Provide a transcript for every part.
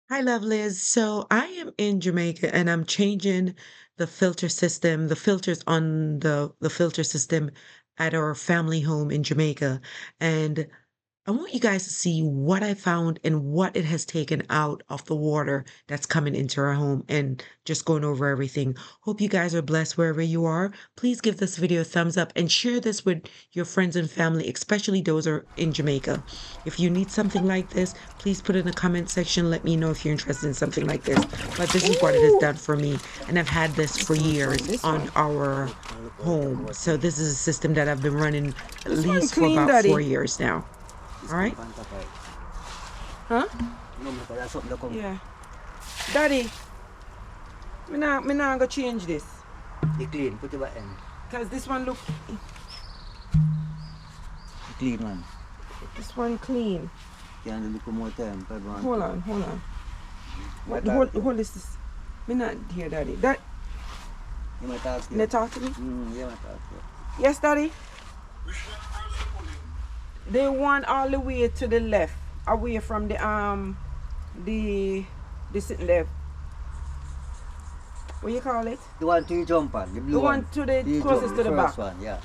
Hi, lovelies. So I am in Jamaica and I'm changing the filter system, the filters on the filter system at our family home in Jamaica. And I want you guys to see what I found and what it has taken out of the water that's coming into our home and just going over everything. Hope you guys are blessed wherever you are. Please give this video a thumbs up and share this with your friends and family, especially those who are in Jamaica. If you need something like this, please put it in the comment section. Let me know if you're interested in something like this. But this is what it has Ooh, done for me. And I've had this for which one? years This on one. our Look out the home. goat So me. this is a system that I've been running at This one least for clean, about 4 Daddy. years now. This All come right. from top right. Huh? No, look at that something that come. Yeah. Daddy, me nah go change this. You clean, put it back in. Cause this one look, You clean man. this one clean. Can't look more time. Hold on, hold on. What, Might hold, talk to you. hold this. Me not here, Daddy. That, You might talk to they you. talk to me? You might talk to you. Yes, Daddy? They want all the way to the left, away from the sitting left. What you call it? The one to you jump on, the blue The one to the You closest jump, to the first back. one, yeah.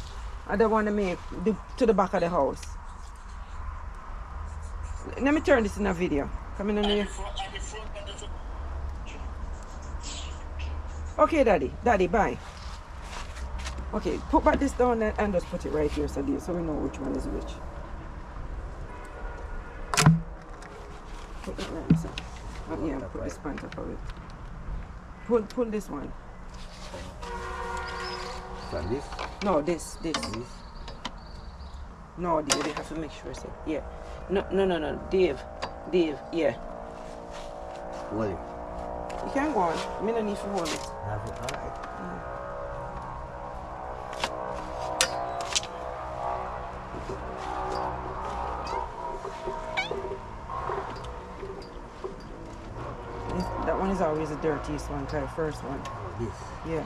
I don't want to make to the back of the house. Let me turn this in a video. Come in here. Okay, Daddy. Daddy, bye. Okay, put back this down and just put it right here so we know which one is which. Put that right inside. Oh, yeah, put this on top of it. Pull this one. From this, No, this. this. No, Dave, they have to make sure. So, yeah. No. Dave, yeah. Hold it. You can go on. Me no need to hold it. Have it, alright. That one is always the dirtiest one, the first one. This. Yeah.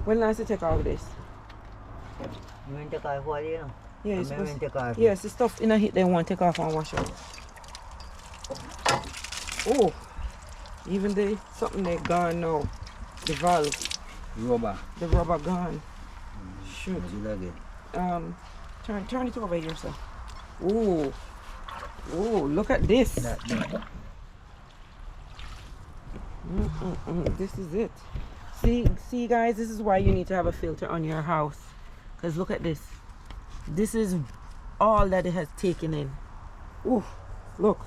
When last you take all of this? You want to take off all you know? Yeah, I'm it's supposed going to take off. yes, the stuff in a heat they want take off and wash out. Oh, even the something they gone now. The valve, Rubber. the rubber gone. Shoot. Do that again. Turn it over here, sir. Oh, look at this. That. This is it. See, guys, this is why you need to have a filter on your house. Cause look at this. This is all that it has taken in. Ooh, look.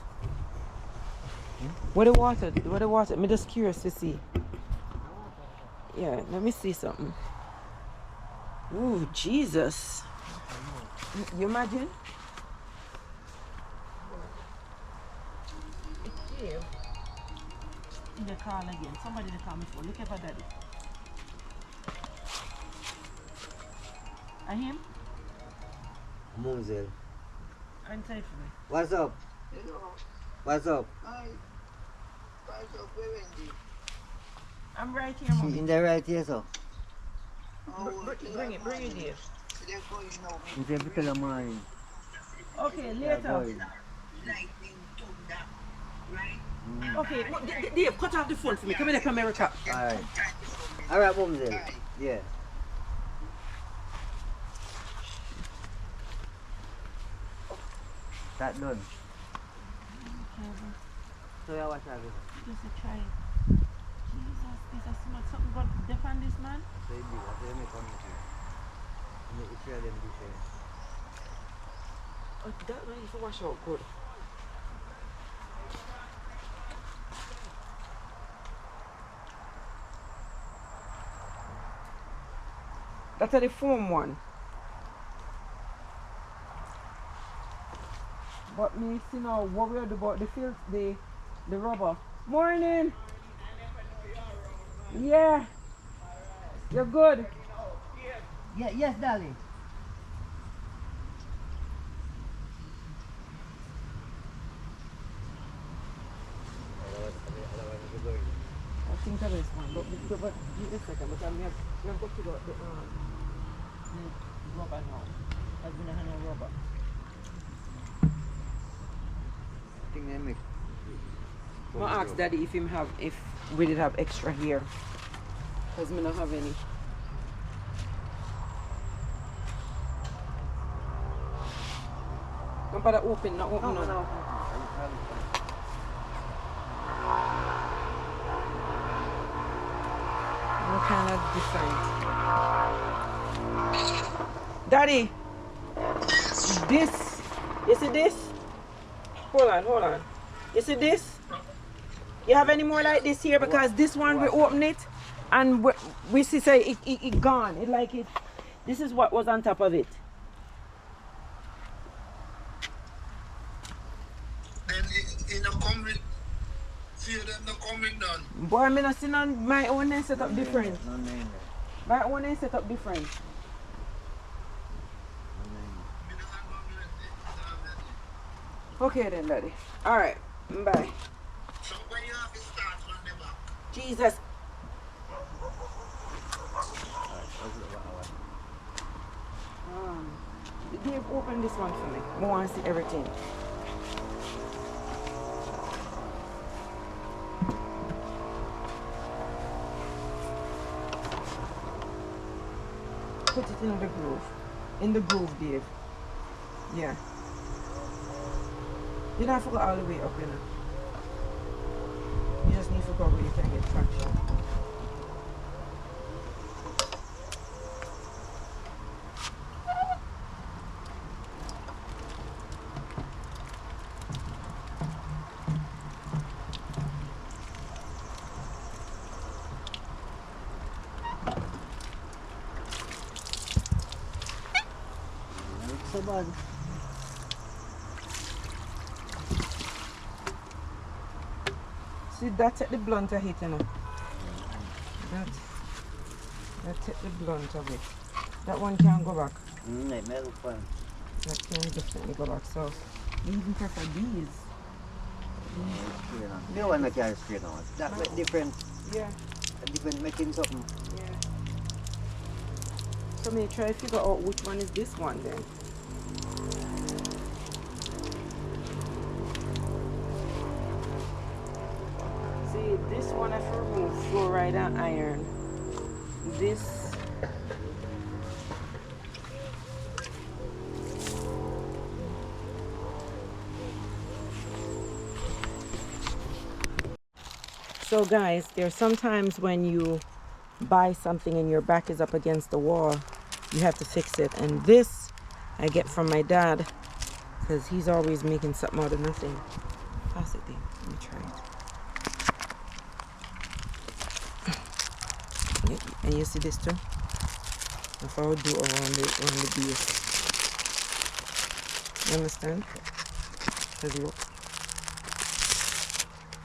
What the water? I'm just curious to see. Yeah, let me see something. Ooh, Jesus. You imagine? It's here. In the car again. Somebody in the car before. Look at that. And him? Mumsel. Inside for me. What's up? Hello. What's up? Hi. What's up, Wendy? I'm right here, She mommy. in there right here, so. Bring it, dear. They're going now. You can pick the morning. Okay, Yeah, later. going. Lightning, thunder, right? Okay, Dave, cut off the phone for me. Come in there, America. Alright. Time to come Alright, Mumsel. Right. Yeah. That done. So yeah, watch out. Just a try. Jesus, this is smart. Something got defend this man. So you do that. So you make one with you. You make the three of them do share. Oh, that one you wash out good. That's the foam one. But me see now worried about the rubber. Morning. Yeah. You're good. Yeah, yes, darling. I think that is one. But give a second. But I'm going to go to the rubber now. I've been having a rubber. thing they make. I'm gonna ask Daddy if we did have extra here. Because we don't have any. Don't bother open, not open. No. What kind of different? Daddy, this, you see this? Hold on. You see this? You have any more like this here? Because this one we open it and we see say it gone. It like it. This is what was on top of it. Then it don't come with, see them not coming down. Boy, I mean, I see my own name set up different. No name. My own name set up different. Me don't have no blessing. Okay then, Daddy. All right. Bye. So when you have to start from the back. Jesus. Dave, open this one for me. I want to see everything. Put it in the groove. In the groove, Dave. Yeah. You don't have to go all the way up, you know. You just need to go where you can get traction. So bad. See, that's at the blunt of it, you know. That's at the blunt of it. That one can't go back. It may look fun. That can definitely go back. So, you even prefer these. The one that carry straight on. That make different. Yeah, Different making something. yeah. So, may try to figure out which one is this one then. See, this one I have to remove fluoride and iron. This. So guys, there's sometimes when you buy something and your back is up against the wall, you have to fix it. And this I get from my dad because he's always making something out of nothing. Pass it there. Let me try it. And you see this too? If I would do around the base. You understand? Because look.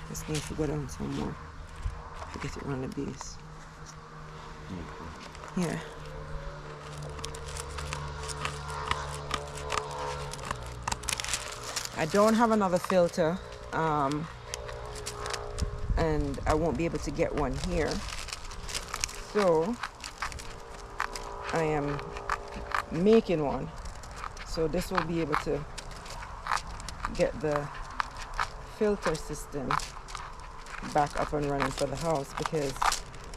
Just need to go down some more to get it around the base. Yeah. I don't have another filter, and I won't be able to get one here. So I am making one. So this will be able to get the filter system back up and running for the house, because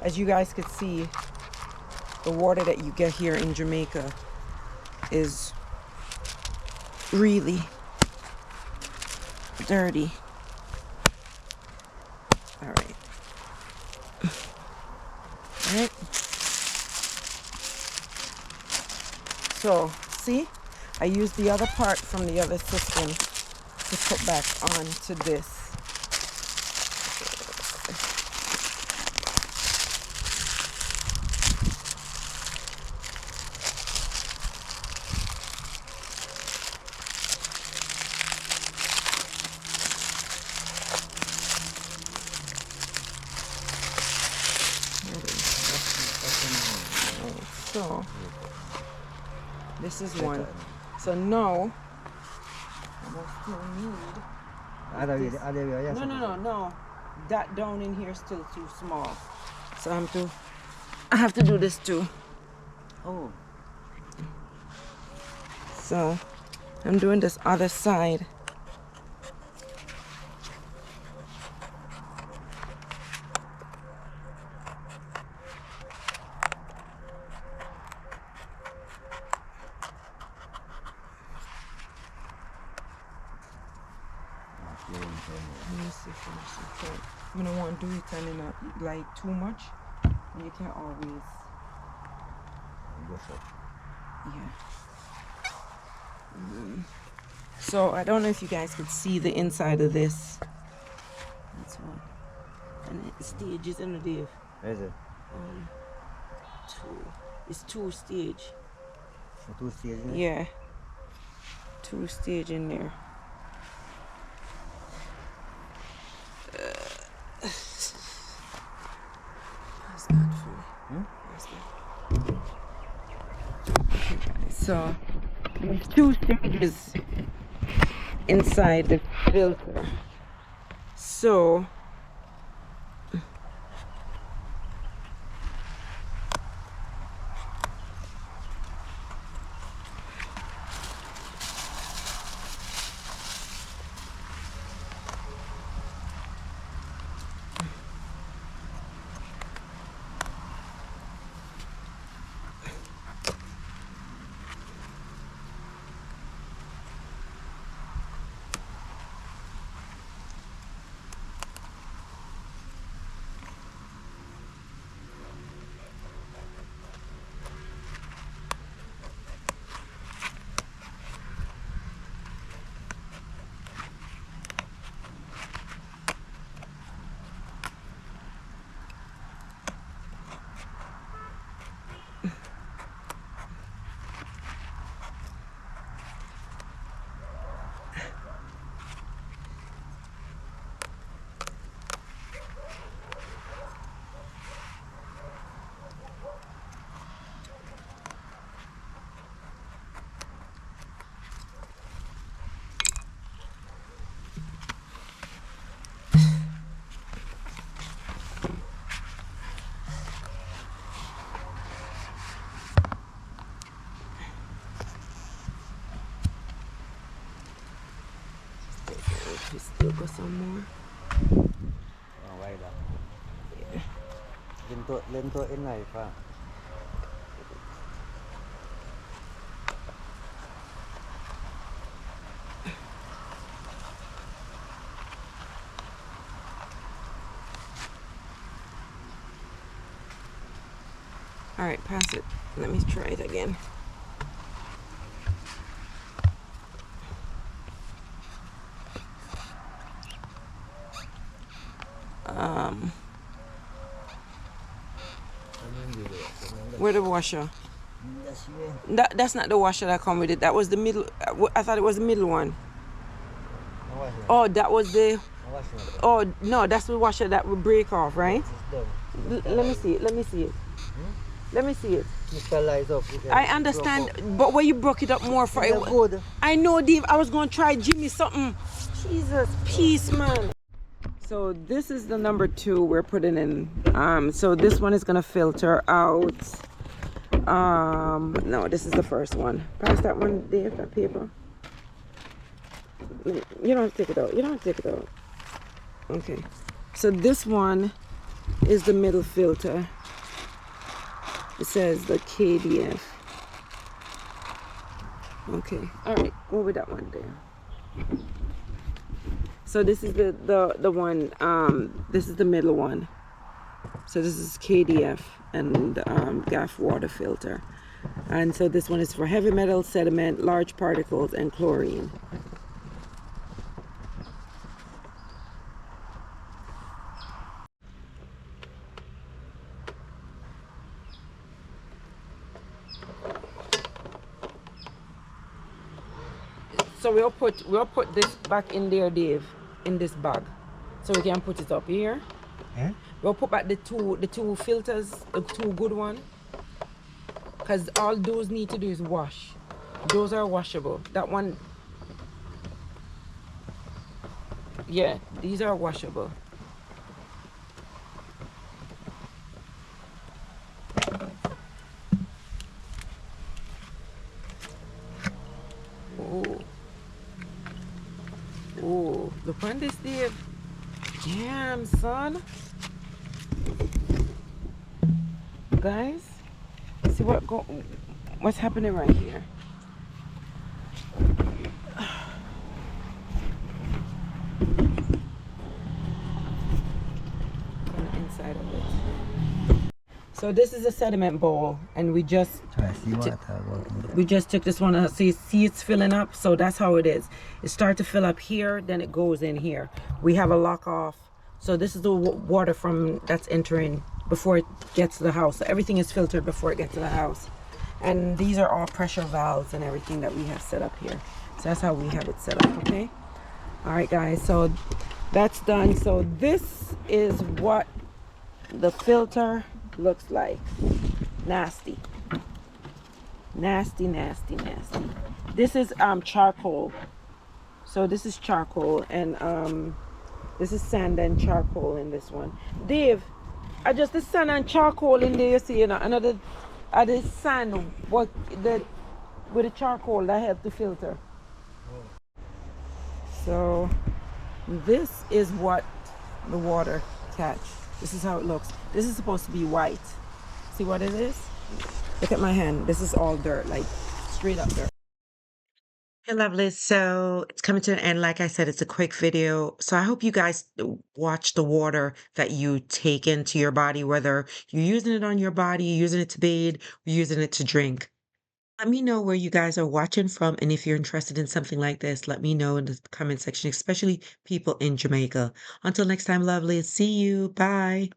as you guys could see, the water that you get here in Jamaica is really dirty. All right. So see, I used the other part from the other system to put back onto this. So this is one. So now I still need no. That down in here is still too small. So I have to do this too. Oh. So I'm doing this other side. Let me see first. Okay. I don't want to do it and in a, like too much. You can't always. Yeah. So I don't know if you guys could see the inside of this. That's one. And the stage is in the Dave. Where is it? Two. It's two stage. So 2 stages in it? Yeah. Two stage in there. That's not funny. That's not. Okay, guys. So there's two stages inside the filter. So we still got some more. Oh, why that? Lento in life, huh? All right, pass it. Let me try it again. Where the washer? That's not the washer that come with it. That was the middle. I thought it was the middle one. Oh, that was the. Oh no, that's the washer that would break off, right? Let me see it. Let me see it. Let me see it. I understand, but when you broke it up more for it. Good. I know, Dave. I was gonna try Jimmy something. Jesus, peace, man. So this is the number 2 we're putting in. So this one is gonna filter out. No, this is the first one. Pass that one, Dave. That paper. You don't have to take it out. You don't have to take it out. Okay. So this one is the middle filter. It says the KDF. Okay. All right. Go with that one there. So this is the one. This is the middle one. So this is KDF and GAF water filter. And so this one is for heavy metal, sediment, large particles, and chlorine. So we'll put this back in there, Dave, in this bag, so we can put it up here. Eh? We'll put back the two filters, the 2 good one, because all those need to do is wash. Those are washable. That one, yeah, these are washable. Oh, look on this, Dave. Damn, son. Guys, see what's happening right here. So this is a sediment bowl, and we just took this one. See it's filling up. So that's how it is. It starts to fill up here, then it goes in here. We have a lock off. So this is the water that's entering before it gets to the house. So everything is filtered before it gets to the house. And these are all pressure valves and everything that we have set up here. So that's how we have it set up. Okay. All right, guys. So that's done. So this is what the filter looks like. Nasty, nasty, nasty, nasty. This is charcoal. So this is charcoal, and this is sand and charcoal in this one. Dave, I just the sand and charcoal in there. You see, another the sand what the with the charcoal that help to filter. So this is what the water catch. This is how it looks. This is supposed to be white. See what it is? Look at my hand. This is all dirt, like straight up dirt. Hey, lovelies. So it's coming to an end. Like I said, it's a quick video. So I hope you guys watch the water that you take into your body, whether you're using it on your body, you're using it to bathe, or using it to drink. Let me know where you guys are watching from. And if you're interested in something like this, let me know in the comment section, especially people in Jamaica. Until next time, lovelies. See you. Bye.